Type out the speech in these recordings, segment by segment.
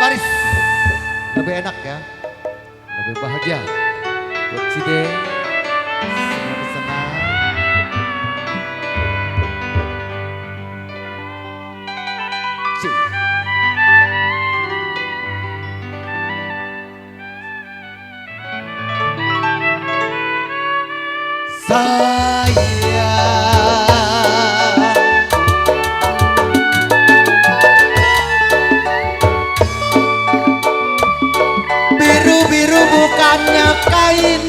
baris. Lebih enak ya. Lebih bahagia. Buat Cide. Semoga senang. Biru-biru bukannya kain,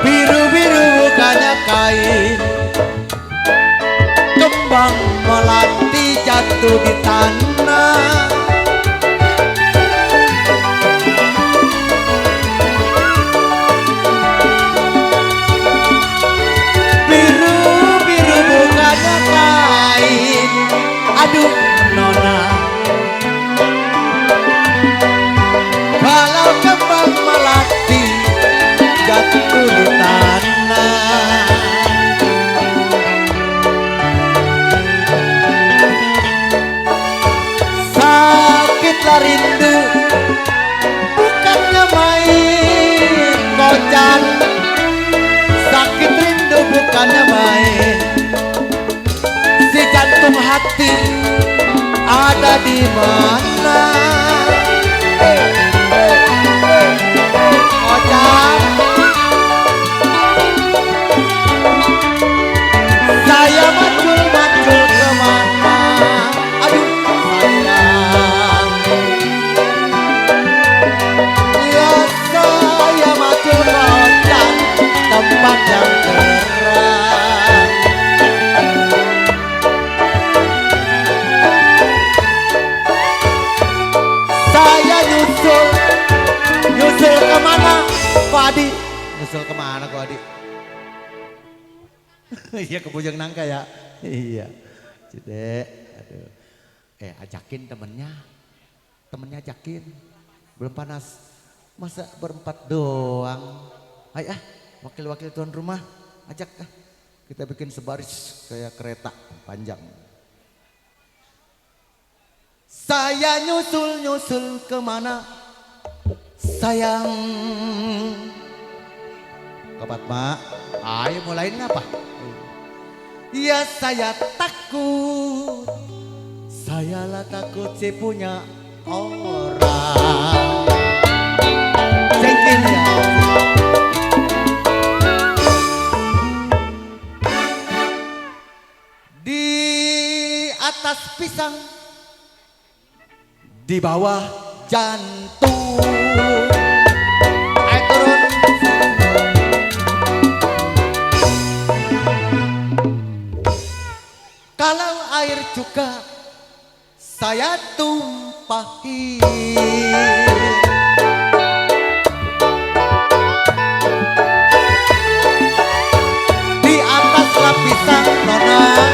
biru-biru bukannya kain, kembang melati jatuh di tanah. Aduh nona, kalau kembang melati jatuh di tanah, sakitlah rindu bukannya main kocan, sakit rindu bukannya main. Si jantung hati ada di mana? Kocak, saya macul-macul kemana? Aduh sayang, ya saya macul kocak tempat yang terang. Nyusul kemana Ko Adi? Nyusul kemana Ko Adi? Iya ke Bojong Nangka ya? Iya. Cide, aduh. Ajakin temennya. Temennya ajakin. Belum panas. Masa berempat doang? Ayo wakil-wakil tuan rumah. Ajak kita bikin sebaris kayak kereta panjang. Saya nyusul kemana? Sayang Kapat mak, ayo mulain ngapa? Ya saya takut, sayalah takut si punya orang. Cengkin ya. Di atas pisang, di bawah jantung. Ayo turun. Kalau air cuka saya tumpahin. Di atas lapisan nona,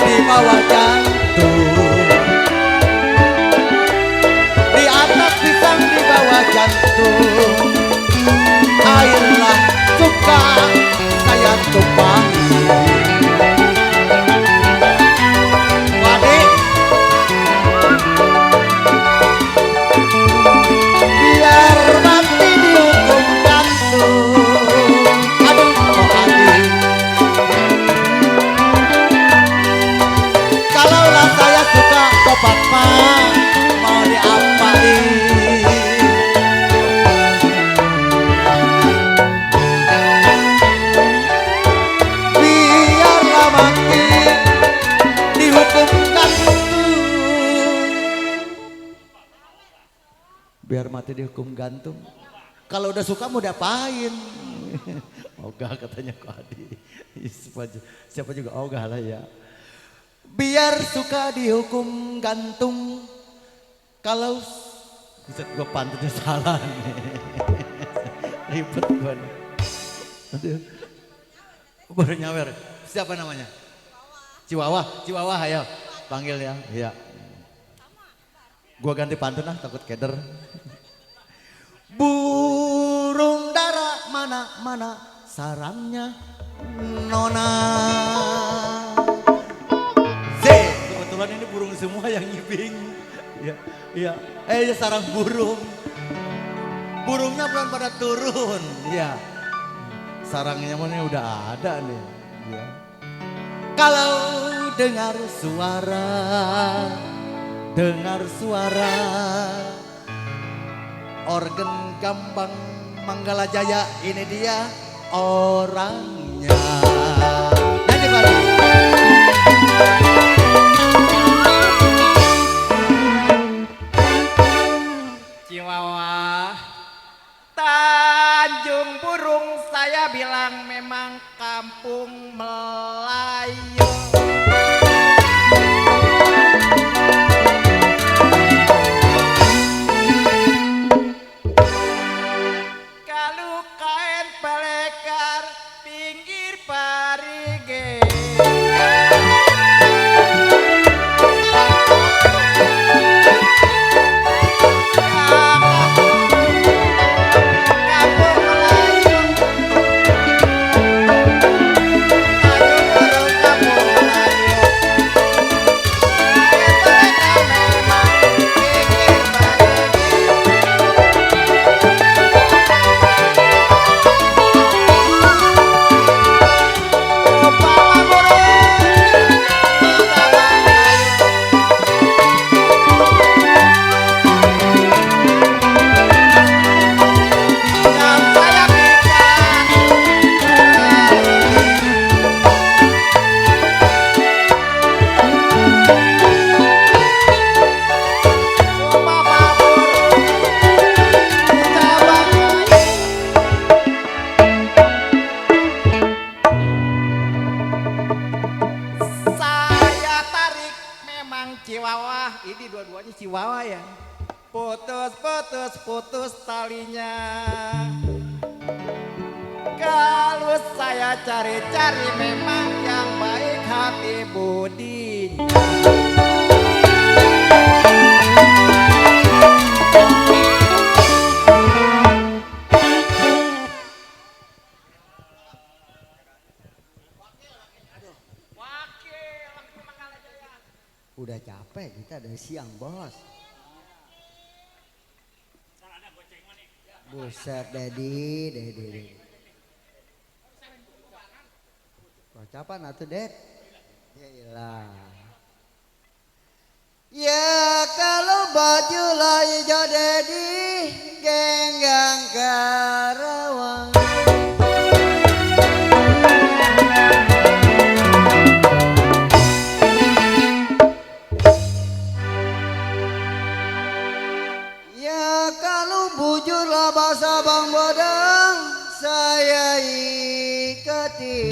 di bawah jantung. Di atas pisang, di bawah jantung. Airlah cuka saya tumpahin. Papa mau diapain? Biarlah mati dihukum gantung. Biar mati dihukum gantung. Kalau udah suka mau diapain? Ogah katanya Ko Adi. Siapa juga ogah lah ya. Biar suka dihukum gantung. Kalau bisa gue pantunnya salah nih. Ribet gue nih. Aduh. Baru nyawer. Siapa namanya? Ciwawa. Ciwawa ayo. Panggil ya. Iya. Gue ganti pantun takut keder. Burung dara mana sarangnya nona. Tuhan ini burung semua yang nyibing. Iya, iya. Ya sarang burung. Burungnya belum pada turun. Iya. Sarangnya mana udah ada nih. Iya. Kalau dengar suara organ Gambang Manggala Jaya, ini dia orangnya. Nyanyi bareng. Chihuahua Tanjung Burung, saya bilang memang kampung Melayu. Kalau kain pelekar pinggir parige, Chihuahua, ini dua-duanya Chihuahua ya. Putus talinya. Kalau saya cari-cari memang yang baik hati budinya. Udah capek kita dari siang bos. Buset Dedi. Kocapan atuh Det. Ya ilah. Ya kalau baju lah hijau Dedi, genggang Karawang. Bujurlah bahasa Bang Bodang, saya ikati.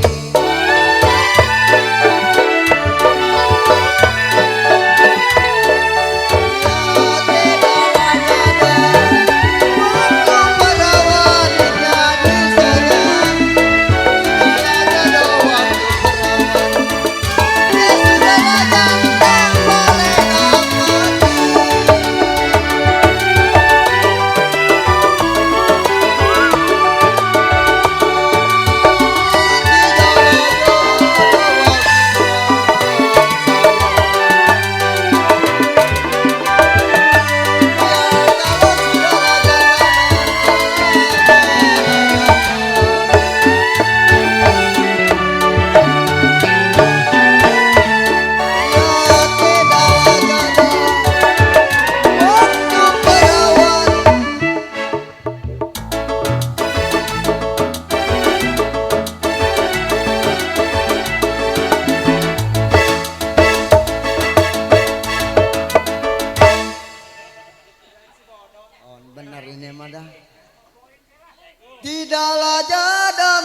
Tidaklah jodoh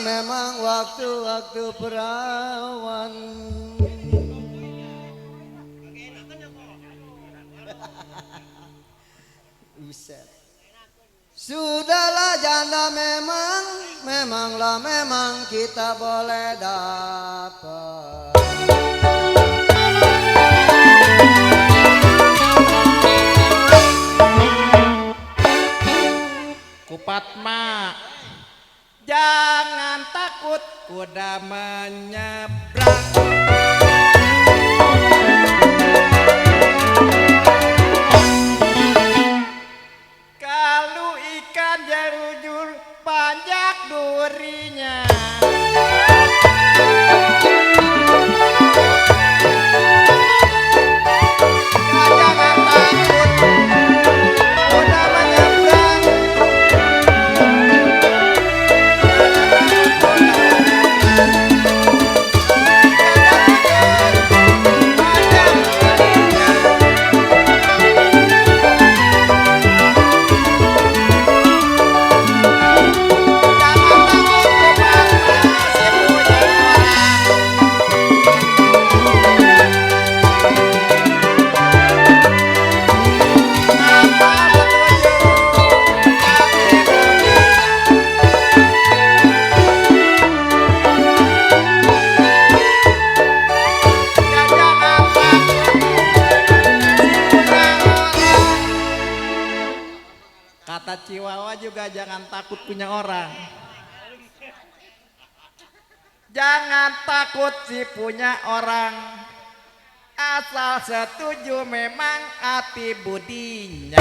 memang waktu-waktu perawan. Buset. Sudahlah janda memang kita boleh dapat. Kupatma, jangan takut kuda menyeberang. Chihuahua juga jangan takut punya orang. Jangan takut si punya orang. Asal setuju memang hati budinya.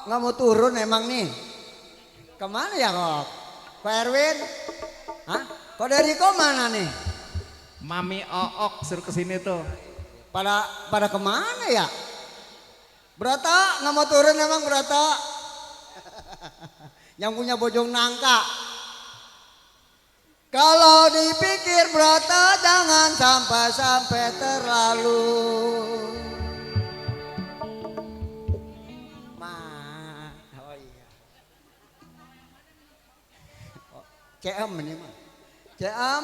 Nggak mau turun emang nih. Kemana ya kok? Pak Erwin? Hah? Kok dari kok mana nih? Mami Ook suruh kesini tuh. Pada kemana ya? Brata nggak mau turun emang Brata? Yang punya bojong nangka. Kalau dipikir Brata jangan sampai terlalu. Ceam ini mah. Ceam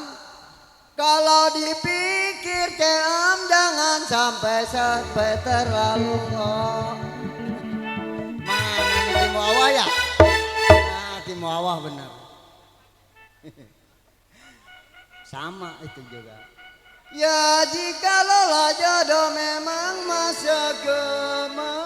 kalau dipikir ceam jangan sampai terlalu. Oh. Mana nih Kimuawa ya? Nah Kimuawa benar. Sama itu juga. Ya jika lelah jodoh memang masa kemana.